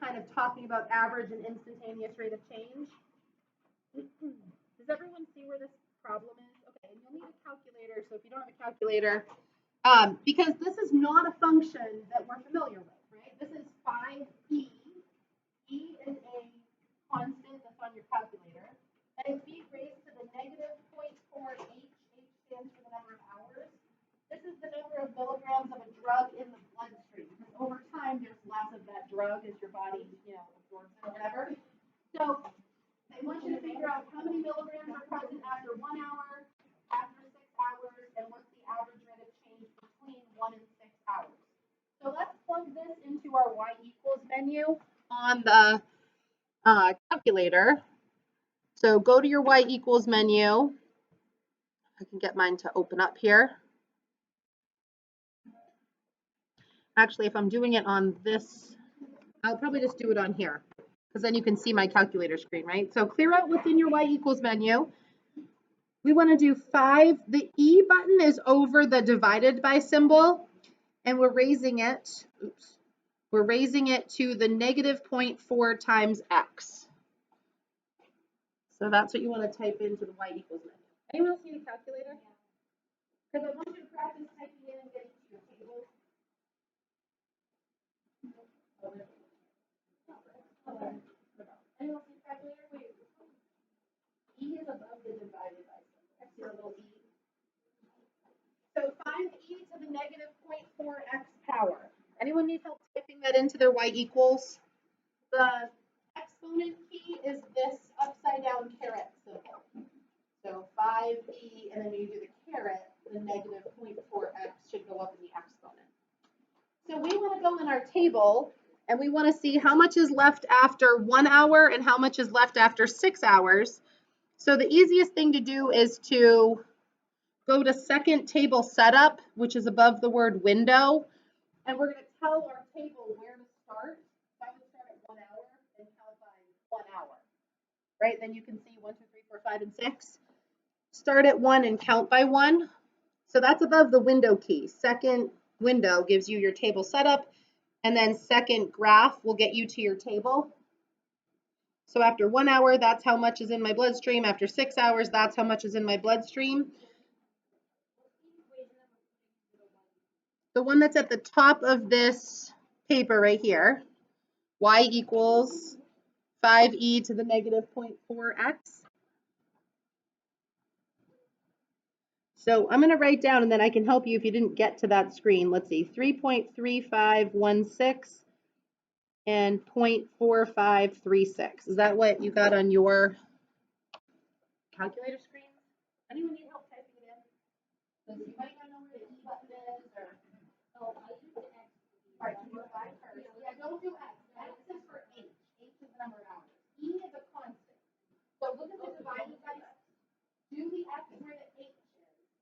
kind of talking about average and instantaneous rate of change. Does everyone see where this problem is? Okay, and you'll need a calculator, so if you don't have a calculator, because this is not a function that we're familiar with, right? This is 5e. E is a constant that's on your calculator, and it's b raised to the negative 0.4h. H stands for the number of hours. This is the number of milligrams of a drug in the bloodstream. Because over time, there's less of that drug as your body, absorbs it or whatever. So I want you to figure out how many milligrams are present after 1 hour, after 6 hours, and what's the average rate of change between 1 and 6 hours. So let's plug this into our y equals menu on the calculator. So go to your y equals menu. I can get mine to open up here. Actually, if I'm doing it on this, I'll probably just do it on here, because then you can see my calculator screen, right? So clear out within your y equals menu. We want to do 5. The E button is over the divided by symbol, and we're raising it, we're raising it to the negative 0.4 times x. So that's what you want to type into the y equals menu. Anyone else need a calculator? Because I want you to practice typing in and getting to your table. Anyone see a calculator? Wait. E is above the divided by symbol. See a little e? So 5e to the negative 0.4x power. Anyone need help typing that into their y equals? The exponent key is this upside down caret symbol. So 5e, and then you do the caret, the negative 0.4x should go up in the exponent. So we want to go in our table, and we want to see how much is left after 1 hour and how much is left after 6 hours. So the easiest thing to do is to go to second table setup, which is above the word window, and we're going to tell our table where to start. So I'm going to start at 1 hour and count by 1 hour, right? Then you can see 1, 2, 3, 4, 5, and 6. Start at 1 and count by 1. So that's above the window key. Second window gives you your table setup, and then second graph will get you to your table. So after 1 hour, that's how much is in my bloodstream. After 6 hours, that's how much is in my bloodstream. The one that's at the top of this paper right here, y equals 5e to the negative 0.4x. So I'm going to write down, and then I can help you if you didn't get to that screen. Let's see, 3.3516 and 0.4536. Is that what you got on your calculator screen? Anyone need help typing it in? So you might not know where the E button is, or I use the X. All right, do Y first. Yeah, don't do X. X is for H. H is the number of hours. E is a constant. So look at the divided by. Do the X where the H is,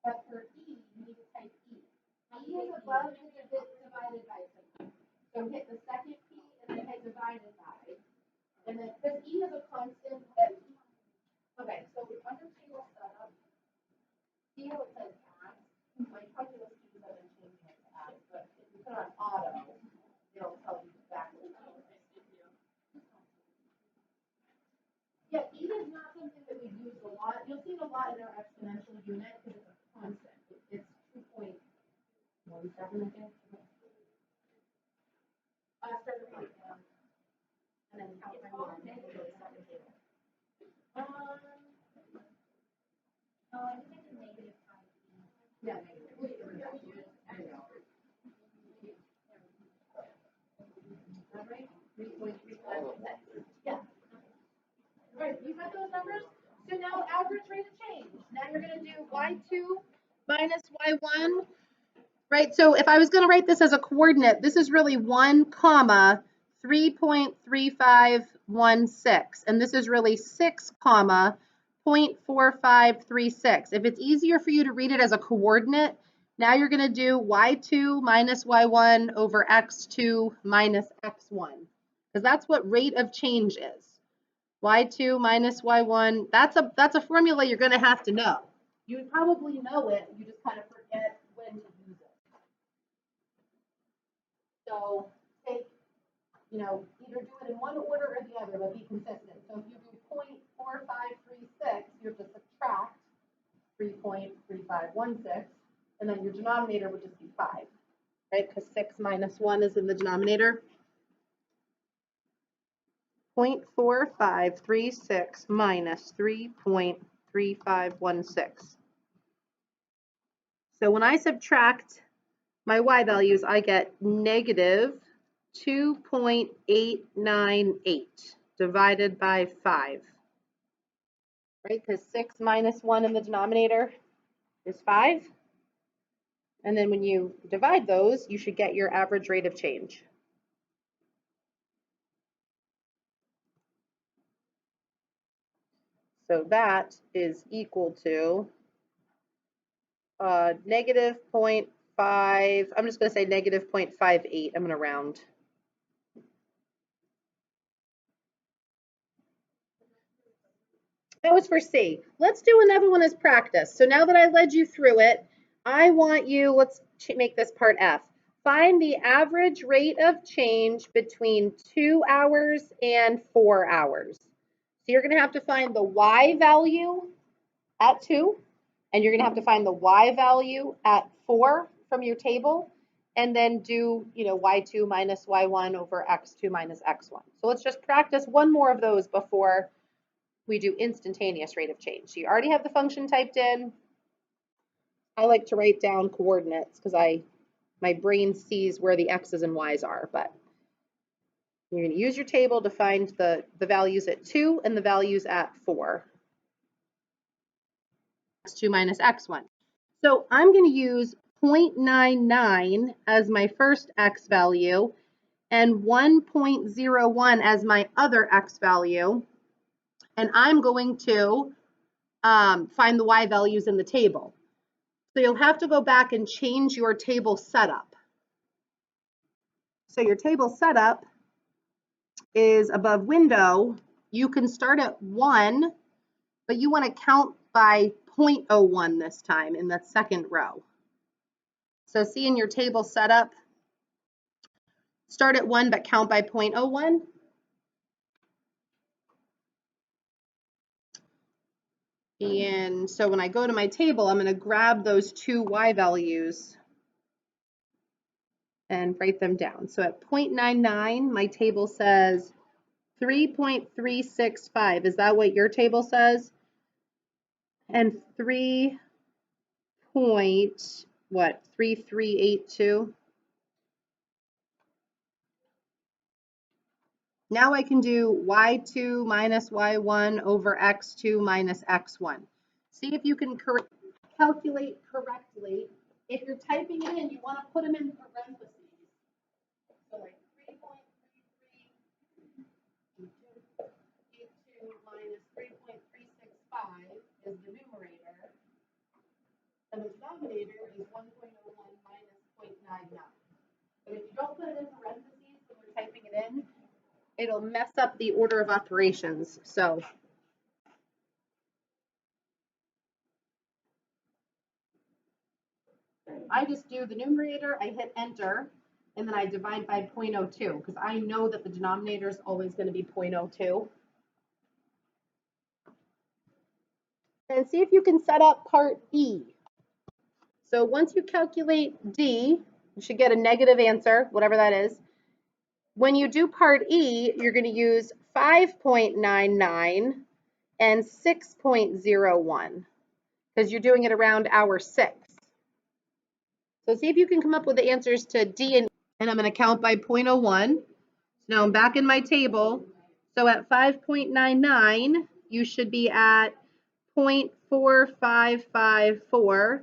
but for E, you need to type E. E is above the divided by symbol. So hit the second key and then hit divided by. And then, because E is a constant, but, okay, so under table setup, see how it says add? My calculus keys have been changing it to add, but if you put on auto, it'll tell you exactly. Yeah, E is not something that we've used a lot. You'll see it a lot in our exponential unit because it's a constant. It's 2.17, I think. Start with 1, and then count by 1, and then go to the second table. I think it's negative 5. Yeah, negative. All right, 3.35. Yeah. All right, you got those numbers? So now average rate of change. Now you're going to do y2 minus y1. Right, so if I was going to write this as a coordinate, this is really 1 comma 3.3516, and this is really 6 comma 0.4536. If it's easier for you to read it as a coordinate, now you're going to do y2 minus y1 over x2 minus x1, because that's what rate of change is. y2 minus y1, that's a formula you're going to have to know. You probably know it, you just kind of forget when to use it. So take you know, either do it in one order or the other, but be consistent. So if you do 0.4536, you have to subtract 3.3516, and then your denominator would just be 5, right? Because 6 minus 1 is in the denominator. 0.4536 minus 3.3516. So when I subtract my y values, I get negative 2.898 divided by 5, right? Because 6 minus 1 in the denominator is 5. And then when you divide those, you should get your average rate of change. So that is equal to negative 0.5, I'm just going to say negative 0.58. I'm going to round. That was for C. Let's do another one as practice. So now that I led you through it, I want you, let's make this part F. Find the average rate of change between 2 hours and 4 hours. So you're going to have to find the y value at 2, and you're going to have to find the y value at 4 from your table, and then do, y2 minus y1 over x2 minus x1. So let's just practice one more of those before we do instantaneous rate of change. So you already have the function typed in. I like to write down coordinates because my brain sees where the x's and y's are, but you're going to use your table to find the values at 2 and the values at 4. x2 minus x1. So I'm going to use 0.99 as my first x value and 1.01 as my other x value. And I'm going to find the y values in the table. So you'll have to go back and change your table setup. So your table setup is above window. You can start at 1, but you want to count by 0.01 this time in the second row. So see in your table setup, start at 1, but count by 0.01. And so when I go to my table, I'm going to grab those 2 y values and write them down. So at 0.99, my table says 3.365. Is that what your table says? And 3.3382. Now I can do y2 minus y1 over x2 minus x1. See if you can calculate correctly. If you're typing it in, you want to put them in parentheses. So like 3.332 minus 3.365 is the numerator, and the denominator is 1.01 minus 0.99. But if you don't put it in parentheses when you're typing it in, it'll mess up the order of operations. So I just do the numerator, I hit enter, and then I divide by 0.02 because I know that the denominator is always going to be 0.02. And see if you can set up part E. So once you calculate D, you should get a negative answer, whatever that is. When you do part E, you're going to use 5.99 and 6.01 because you're doing it around hour 6. So see if you can come up with the answers to D and E. And I'm going to count by 0.01. So now I'm back in my table. So at 5.99, you should be at 0.4554.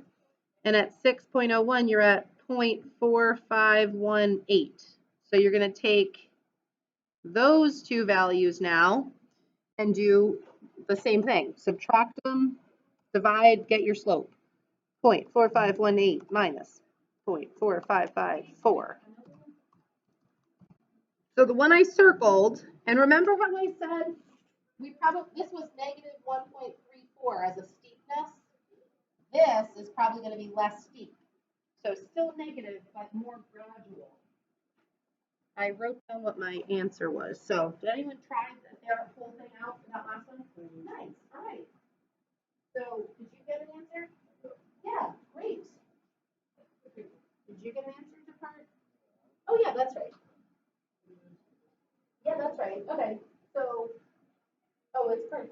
And at 6.01, you're at 0.4518. So you're going to take those two values now and do the same thing. Subtract them, divide, get your slope. 0.4518 minus 0.4554. So the one I circled, and remember how I said this was negative 1.34 as a steepness? This is probably going to be less steep. So still negative, but more gradual. I wrote down what my answer was. So did anyone try their whole thing out for that last one? Nice. All right. So did you get an answer? Yeah, great. Did you get an answer to part? Oh yeah, that's right. Yeah, that's right. Okay. So, oh, it's part.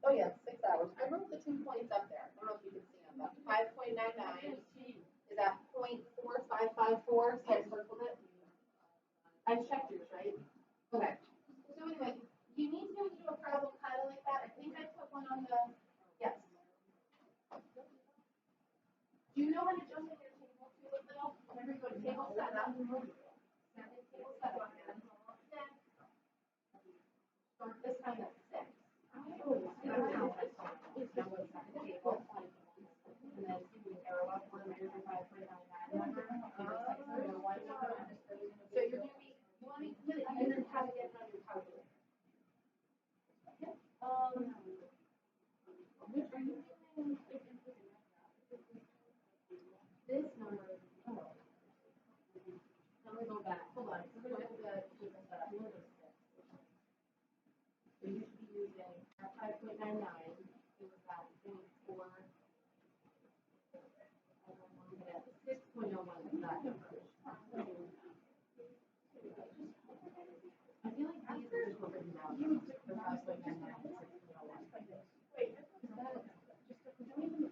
Oh yeah, 6 hours. I wrote the 2 points up there. I don't know if you can see them, but 5.99 is at 0.4554. So I circled it. I checked yours, right? Okay. So anyway, you need to be able to do a problem kind of like that. I think I put one on the, yes. Do you know how to jump in your table too, though? Whenever you go to table setup. Table setup. Start this time at 6. And then arrow up 1, 2, 3, 4, 5, 6, 7, 8, 9, 10. So you're going to be, you want to be good at using how to get it on your calculator. Which are you doing? This number, oh. Let me go back. Hold on. We're going to have to keep this up. So you should be using 5.99. It was at 4. 6.01 is that number. I feel like these are just written down. The 5.99 and 6.01. Wait, is that just don't even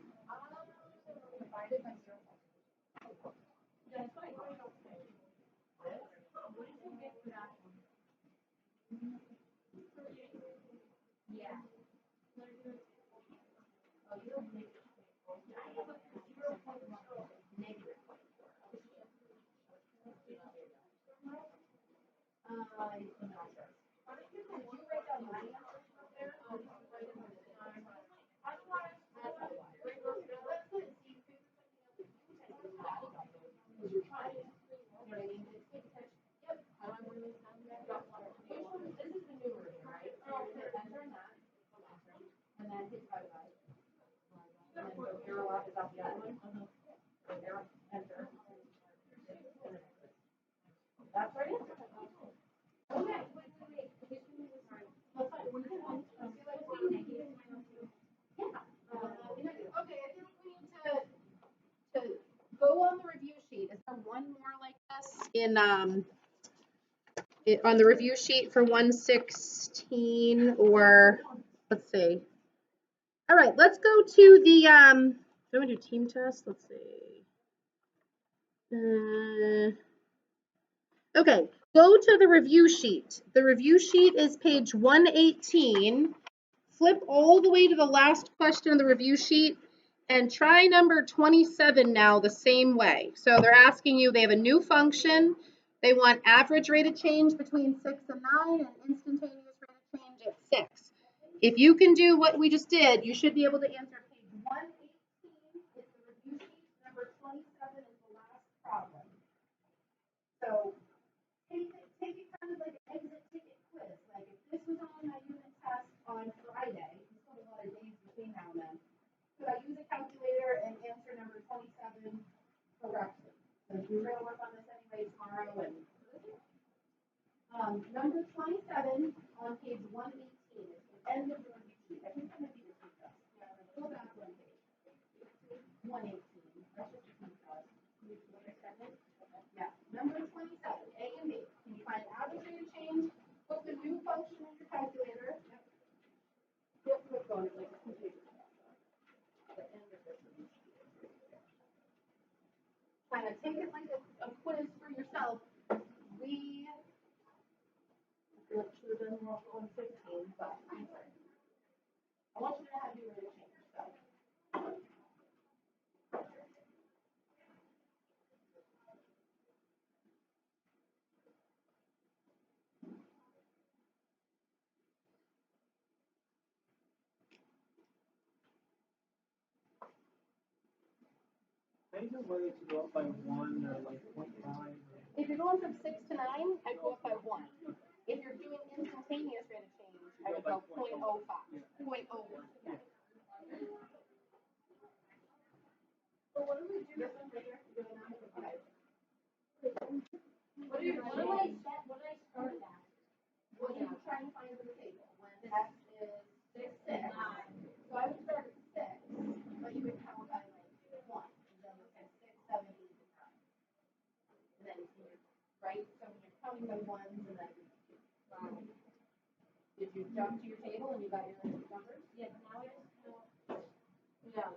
divided by 0? Yeah, it's fine. What did you get for that one? Yeah. Oh, you don't make it. I have a 0.1 negative 0.4. I'm not sure. Did you write down my answer there? Or did you write it on the time? You're trying. You know what I mean? Yep. This is the new version, right? So enter that. And then hit by. And then go arrow up, is that the other one? Arrow, enter. That's right. Okay. Okay, I feel like we need to go on the review sheet. Is there one more like this in on the review sheet for 116 or let's see. All right, let's go to the do we do team test? Let's see. Okay, go to the review sheet. The review sheet is page 118. Flip all the way to the last question of the review sheet and try number 27 now the same way. So they're asking you, they have a new function. They want average rate of change between 6 and 9 and instantaneous rate of change at 6. If you can do what we just did, you should be able to answer page 118 is the review sheet. Number 27 is the last problem. So take it kind of like an exit ticket quiz. Like if this was on my unit test on Friday, we still have a lot of days between now and then. Could I use a calculator and answer number 27 correctly? Because we're going to work on this anyway tomorrow. And number 27 on page 118 is the end of the review sheet. I think that might be the team test. Yeah, go back one page. 118. That's just the team test. Yeah, number 27, A and B. Can you find average rate of change? Put the new function in your calculator. Yep, click on it like a computer. The end of this. Kind of take it like a quiz for yourself. We should have done more on 15, but I want you to know how to do rate of change. So. Is there a way to go up by 1 or like 0.5? If you're going from 6 to 9, I go up by 1. If you're doing instantaneous rate of change, I would go 0.05. 0.01. Yeah. So what do we do later? What do I x is 6. So I would start at 6, but you would count by like 1. And then look at 6, 7, 8, and 9. And then right? So when you're counting by ones and then did you jump to your table and you got your numbers? Yes, now it's yeah.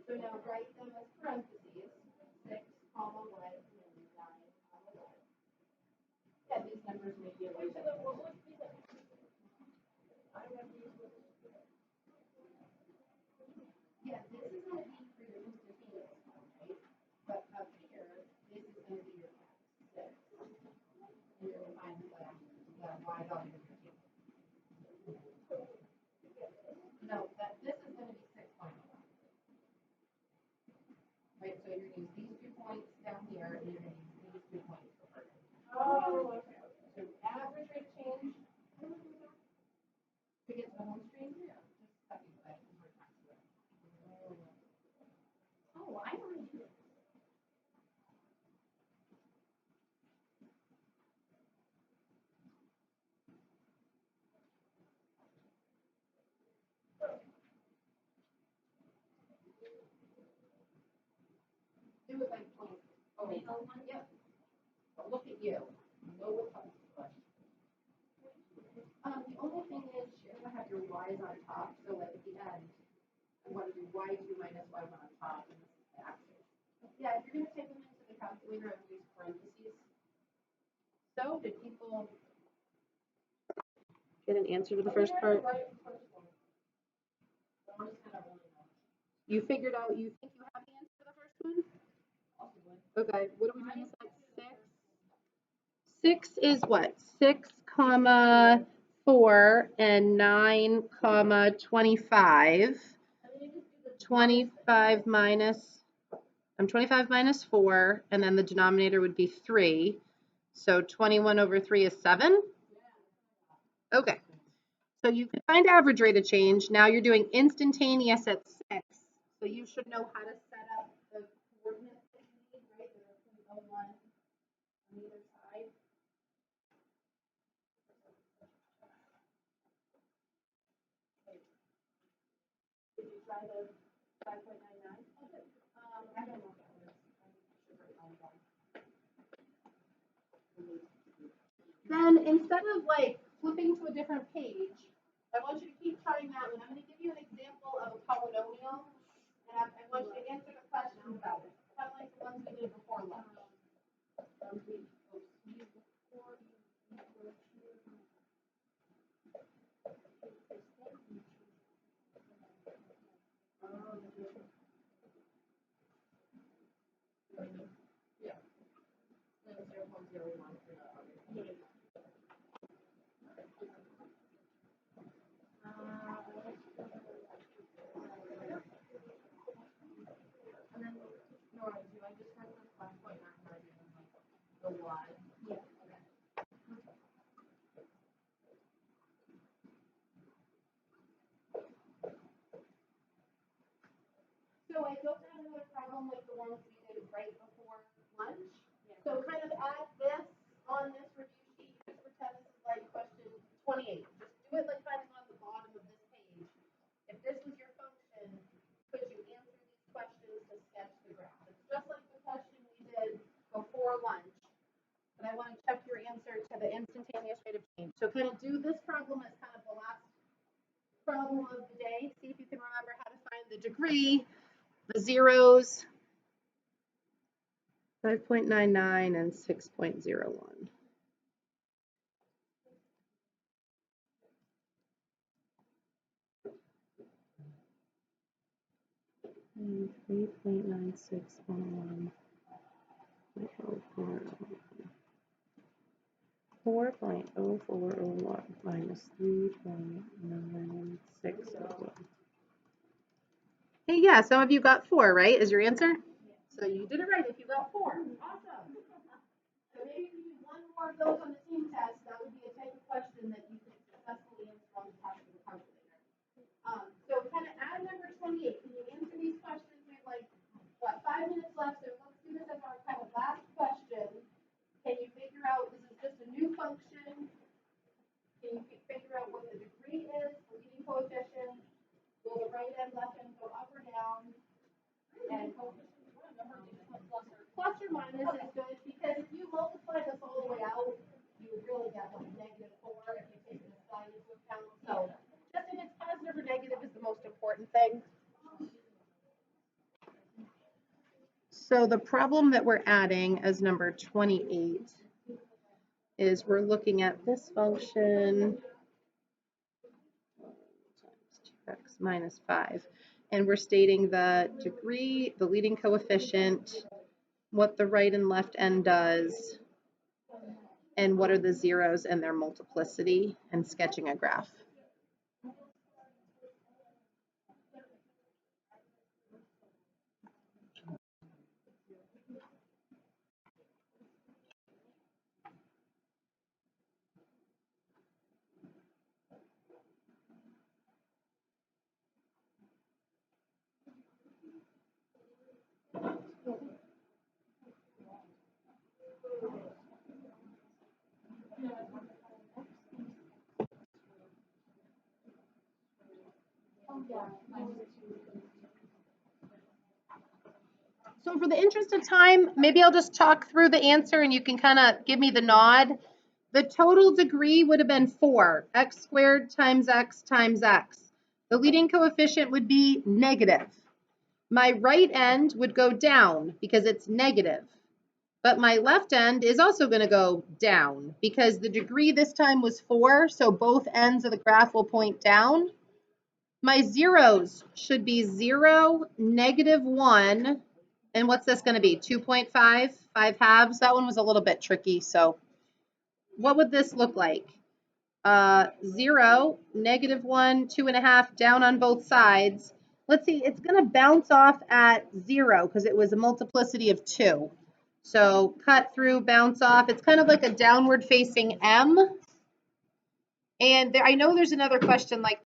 So now write them as parentheses, 6, comma, what, and 9, comma, what. Yeah, these numbers may be a little bit. Yeah, this is going to be for your instantaneous one, right? But up here, this is going to be your x, 6. And you're going to find the y value of your table. No, this is going to be 6.1. Right, so you're going to use these 2 points down here, and you're going to use these 2 points for further. Oh, okay. So average rate change to get to the home screen, yeah, just copy that. Oh, I know how to do it. Do it like 20. Oh, wait, yep. But look at you. Know what comes first. The only thing is you're going to have your y's on top, so like at the end, I want to do y2 minus y1 on top, and this is the axis. Yeah, if you're going to take them into the calculator and use parentheses. So, did people get an answer to the first part? You figured out, you think you have the answer to the first one? Okay, what are we doing? 6? 6 is what? 6 comma 4 and 9 comma 25. 25 minus 4, and then the denominator would be 3. So 21 over 3 is 7? Okay. So you can find average rate of change. Now you're doing instantaneous at 6. So you should know how to set up the coordinates that you need, right? There are 0.01 on either side. Did you try the 5.99? I don't know what that is. Then instead of like flipping to a different page, I want you to keep trying that one. I'm going to give you an example of a polynomial, and I want you to answer the question about it, kind of like the ones we did before lunch. Yeah. 0.01. And then, Nora, do I just have this 5.9 the y? Yeah. Okay. So I don't have another problem like the ones we did right before lunch. Yeah. So kind of add this on this review sheet. Just pretend this is like question 28. Just do it like kind of on the bottom of this page. If this was your function, could you answer these questions to sketch the graph? It's just like the question we did before lunch. But I want to check your answer to the instantaneous rate of change. So kind of do this problem as kind of the last problem of the day. See if you can remember how to find the degree, the zeros, 5.99 and 6.01. And 3.9611. 4.0401 minus 3.9601. Hey, yeah, some of you got 4, right? Is your answer? So you did it right if you got 4. Awesome. So maybe if you do one more of those on the team test, that would be a type of question that you could successfully answer on the top of the calculator. So kind of add number 28. Can you answer these questions? We have like, what, 5 minutes left, so let's do this as our kind of last question. Can you figure out, this is just a new function. Can you figure out what the degree And plus or minus is good because if you multiply this all the way out, you would really get like -4 if you take this side into account. So just if it's positive or negative is the most important thing. So the problem that we're adding as number 28 is we're looking at this function times 2x minus 5. And we're stating the degree, the leading coefficient, what the right and left end does, and what are the zeros and their multiplicity, and sketching a graph. So for the interest of time, maybe I'll just talk through the answer and you can kind of give me the nod. The total degree would have been 4, x squared times x times x. The leading coefficient would be negative. My right end would go down because it's negative. But my left end is also going to go down because the degree this time was 4, so both ends of the graph will point down. My zeros should be 0, -1, and what's this going to be? 2.5, 5 halves. That one was a little bit tricky, so what would this look like? 0, -1, 2.5, down on both sides. Let's see, it's going to bounce off at 0 because it was a multiplicity of 2. So cut through, bounce off. It's kind of like a downward facing M. And I know there's another question like